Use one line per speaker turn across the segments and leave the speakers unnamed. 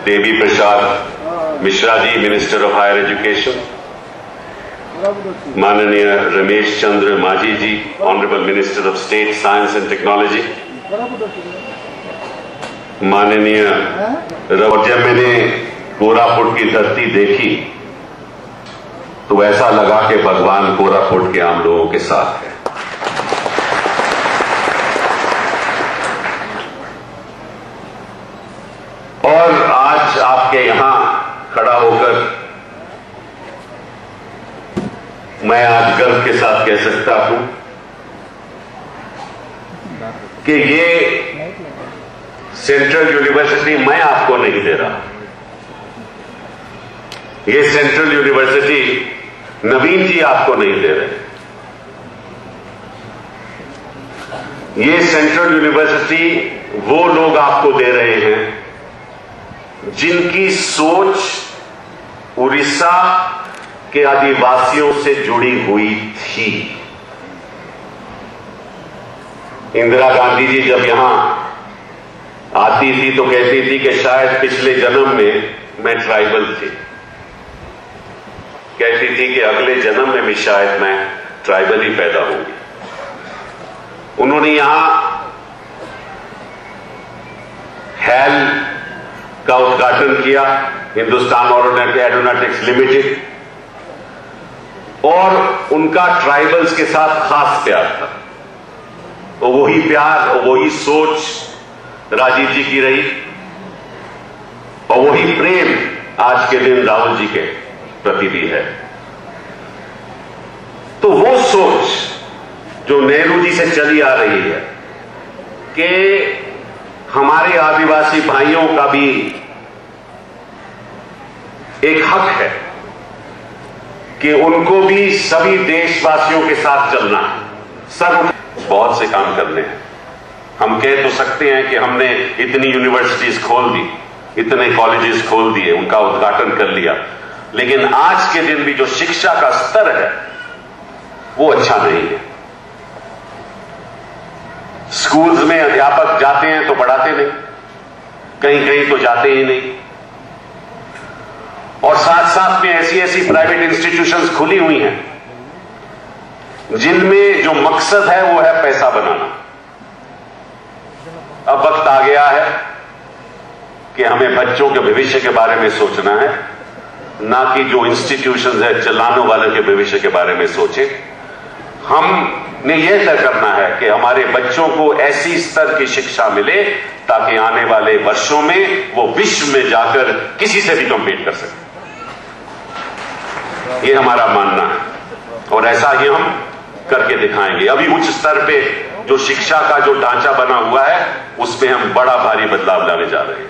Devi Prasad Mishra ji, minister of higher education, माननीय Ramesh Chandra Majhi ji, honourable minister of state science and technology, माननीय जब मैंने कोरापुट की धरती देखी तो ऐसा लगा कि भगवान कोरापुट के आम लोगों के साथ है। और आज आपके यहां खड़ा होकर मैं आज गर्व के साथ कह सकता हूं कि ये सेंट्रल यूनिवर्सिटी मैं आपको नहीं दे रहा, ये सेंट्रल यूनिवर्सिटी नवीन जी आपको नहीं दे रहे, ये सेंट्रल यूनिवर्सिटी वो लोग आपको दे रहे हैं जिनकी सोच उड़ीसा के आदिवासियों से जुड़ी हुई थी। इंदिरा गांधी जी जब यहां आती थी तो कहती थी कि शायद पिछले जन्म में मैं ट्राइबल थी, कहती थी कि अगले जन्म में भी शायद मैं ट्राइबल ही पैदा होंगी। उन्होंने यहां हैल का उद्घाटन किया, हिंदुस्तान एरोनॉटिक्स लिमिटेड, और उनका ट्राइबल्स के साथ खास प्यार था। और वही प्यार और वही सोच राजीव जी की रही, और वही प्रेम आज के दिन राहुल जी के प्रति भी है। तो वो सोच जो नेहरू जी से चली आ रही है कि हमारे आदिवासी भाइयों का भी एक हक है कि उनको भी सभी देशवासियों के साथ चलना है। सब बहुत से काम करने हैं। हम कह तो सकते हैं कि हमने इतनी यूनिवर्सिटीज खोल दी, इतने कॉलेजेस खोल दिए, उनका उद्घाटन कर लिया, लेकिन आज के दिन भी जो शिक्षा का स्तर है वो अच्छा नहीं है। स्कूल्स में अध्यापक जाते हैं तो पढ़ाते नहीं, कहीं कहीं तो जाते ही नहीं, और साथ साथ में ऐसी ऐसी प्राइवेट इंस्टीट्यूशंस खुली हुई हैं जिनमें जो मकसद है वो है पैसा बनाना। अब वक्त आ गया है कि हमें बच्चों के भविष्य के बारे में सोचना है, ना कि जो इंस्टीट्यूशंस है चलाने वालों के भविष्य के बारे में सोचे। हमने यह तय करना है कि हमारे बच्चों को ऐसी स्तर की शिक्षा मिले ताकि आने वाले वर्षों में वो विश्व में जाकर किसी से भी कम्पीट कर सके। ये हमारा मानना है और ऐसा ही हम करके दिखाएंगे। अभी उच्च स्तर पे जो शिक्षा का जो ढांचा बना हुआ है उसमें हम बड़ा भारी बदलाव लाने जा रहे हैं।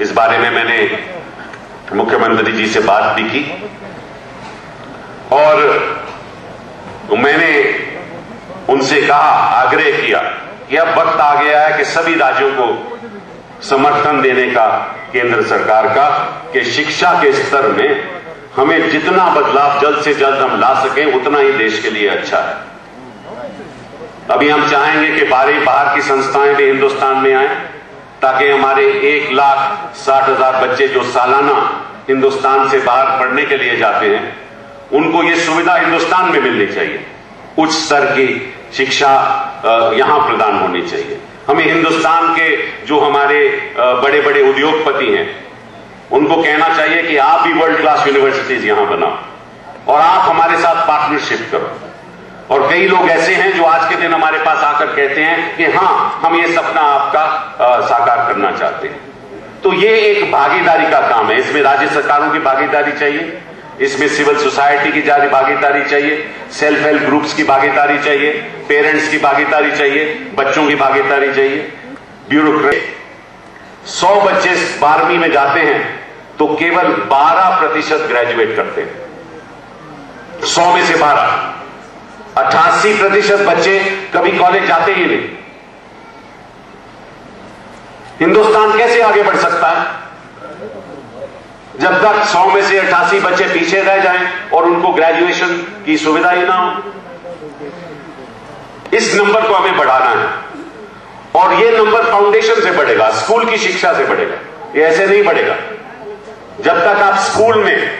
इस बारे में मैंने मुख्यमंत्री जी से बात भी की और मैंने उनसे कहा, आग्रह किया कि अब वक्त आ गया है कि सभी राज्यों को समर्थन देने का केंद्र सरकार का, कि शिक्षा के स्तर में हमें जितना बदलाव जल्द से जल्द हम ला सकें उतना ही देश के लिए अच्छा है। अभी हम चाहेंगे कि बाहर की संस्थाएं भी हिंदुस्तान में आए ताकि हमारे 1,60,000 बच्चे जो सालाना हिंदुस्तान से बाहर पढ़ने के लिए जाते हैं उनको ये सुविधा हिंदुस्तान में मिलनी चाहिए। उच्च स्तर की शिक्षा यहां प्रदान होनी चाहिए। हमें हिंदुस्तान के जो हमारे बड़े बड़े उद्योगपति हैं उनको कहना चाहिए कि आप भी वर्ल्ड क्लास यूनिवर्सिटीज यहां बनाओ और आप हमारे साथ पार्टनरशिप करो। और कई लोग ऐसे हैं जो आज के दिन हमारे पास आकर कहते हैं कि हां, हम ये सपना आपका साकार करना चाहते हैं। तो ये एक भागीदारी का काम है। इसमें राज्य सरकारों की भागीदारी चाहिए, इसमें सिविल सोसाइटी की भागीदारी चाहिए, सेल्फ हेल्प ग्रुप्स की भागीदारी चाहिए, पेरेंट्स की भागीदारी चाहिए, बच्चों की भागीदारी चाहिए, ब्यूरोक्रेट। 100 बच्चे 12वीं में जाते हैं तो केवल 12% ग्रेजुएट करते हैं। 100 में से 12, 88% बच्चे कभी कॉलेज जाते ही नहीं। हिंदुस्तान कैसे आगे बढ़ सकता है जब तक 100 में से 88 बच्चे पीछे रह जाएं और उनको ग्रेजुएशन की सुविधा ही ना हो। इस नंबर को हमें बढ़ाना है और ये नंबर फाउंडेशन एजुकेशन से बढ़ेगा, स्कूल की शिक्षा से बढ़ेगा। ये ऐसे नहीं बढ़ेगा जब तक आप स्कूल में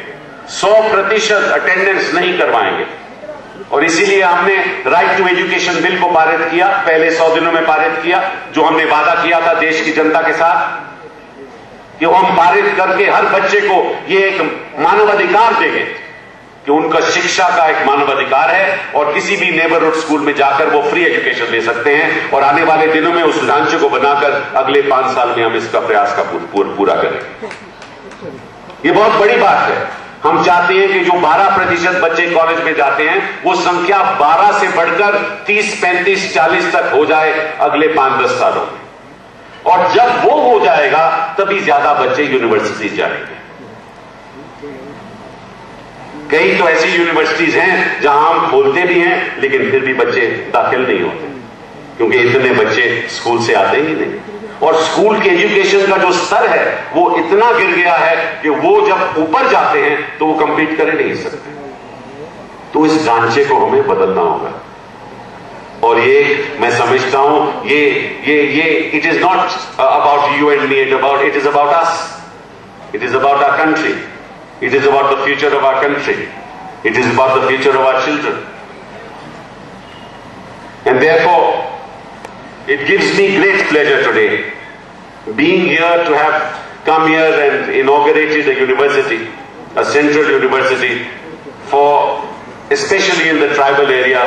100% अटेंडेंस नहीं करवाएंगे। और इसीलिए हमने राइट टू एजुकेशन बिल को पारित किया, पहले 100 दिनों में पारित किया, जो हमने वादा किया था देश की जनता के साथ कि वो हम पारित करके हर बच्चे को ये एक मानवाधिकार देंगे कि उनका शिक्षा का एक मानवाधिकार है और किसी भी नेबरहुड स्कूल में जाकर वो फ्री एजुकेशन ले सकते हैं। और आने वाले दिनों में उस ढांचे को बनाकर अगले 5 साल में हम इसका प्रयास का पूरा करेंगे। ये बहुत बड़ी बात है। हम चाहते हैं कि जो 12% बच्चे कॉलेज में जाते हैं वो संख्या 12 से बढ़कर 30, 35, 40 तक हो जाए अगले 5-10 सालों में। और जब वो हो जाएगा तभी ज्यादा बच्चे यूनिवर्सिटी जाएंगे। कई तो ऐसी यूनिवर्सिटीज हैं जहां हम खोलते भी हैं लेकिन फिर भी बच्चे दाखिल नहीं होते क्योंकि इतने बच्चे स्कूल से आते ही नहीं। और स्कूल के एजुकेशन का जो स्तर है वो इतना गिर गया है कि वो जब ऊपर जाते हैं तो वो कंपीट कर नहीं सकते। तो इस ढांचे को हमें बदलना होगा। और ये मैं समझता हूं ये it is not about you and me, it is about us, it is about our country, it is about the future of our country, it is about the future of our children. And therefore it gives me great pleasure today being here to have come here and inaugurated a university, a central university for especially in the tribal area,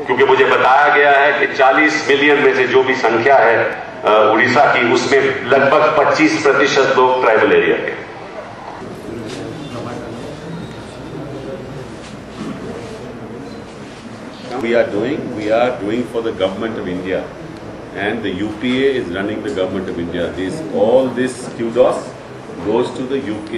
क्योंकि मुझे बताया गया है कि 40 million में से जो भी संख्या है उड़ीसा की, उसमें लगभग 25% लोग ट्राइबल एरिया के।
We are doing for the government of India. And the UPA is running the government of India. All this kudos goes to the UPA.